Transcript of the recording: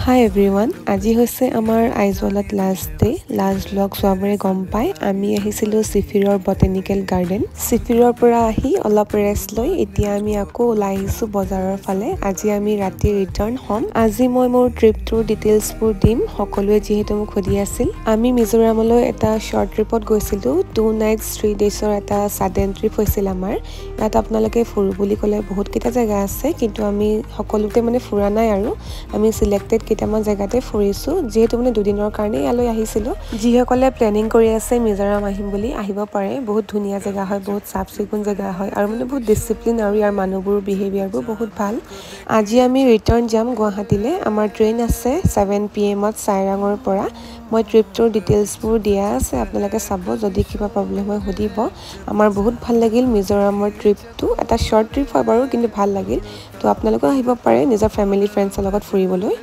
Hi everyone, আজি হৈছে আমাৰ আইজলত লাষ্ট ডে লাষ্ট ব্লগ চোৱাবৰে গম পাই আমি আহিছিলো সিফিৰৰ বটানিকেল গাৰ্ডেন সিফিৰৰ পৰা আহি অলপ ৰেষ্ট লৈ এতিয়া আমি আকৌ ওলাই আহিছো বজাৰৰ ফালে আজি আমি ৰাতি ৰিটাৰ্ণ হ'ম আজি মই মোৰ ট্ৰিপটোৰ ডিটেইলছবোৰ দিম সকলোৱে যিহেতু মোক সুধি আছিল আমি মিজোৰামলৈ এটা শৰ্ট ট্ৰিপত গৈছিলো 2 নাইটস 3 ডেজৰ এটা সাডেন ট্ৰিপ হৈছিল আমাৰ ইয়াত আপোনালোকে ফুৰু বুলি ক'লে বহুত কেইটা জায়গা আছে কিন্তু আমি সকলোতে মানে ফুৰা নাই আৰু আমি সিলেক্টেড কেইটামান জায়গাতে ফুৰিছো যেহেতু মানে দুদিনৰ কাৰণে ইয়ালৈ আহিছিলো যিসকলে প্লেনিং কৰি আছে মিজোৰাম আহিম বুলি আহিব পাৰে বহুত ধুনীয়া জায়গা হয় বহুত সাফ চিকুণ জায়গা হয় আৰু মানে বহুত ডিসিপ্লিন আৰু ইয়াৰ মানুহবোৰ বিহেভিয়াৰবোৰ বহুত ভাল আজি আমি ৰিটাৰ্ণ যাম গুৱাহাটীলৈ আমাৰ ট্ৰেইন আছে 7 PM ত সাইৰাঙৰ পৰা মই ট্ৰিপটোৰ ডিটেইলছবোৰ দিয়া আছে আপোনালোকে চাব যদি কিবা প্ৰবলেম হয় সুধিব আমাৰ বহুত ভাল লাগিল মিজোৰামৰ ট্ৰিপটো এটা শৰ্ট ট্ৰিপ হয় বাৰু কিন্তু ভাল লাগিল তো আপোনালোকে আহিব পাৰে নিজৰ ফ্যামিলি ফ্ৰেণ্ডছৰ লগত ফুৰিবলৈ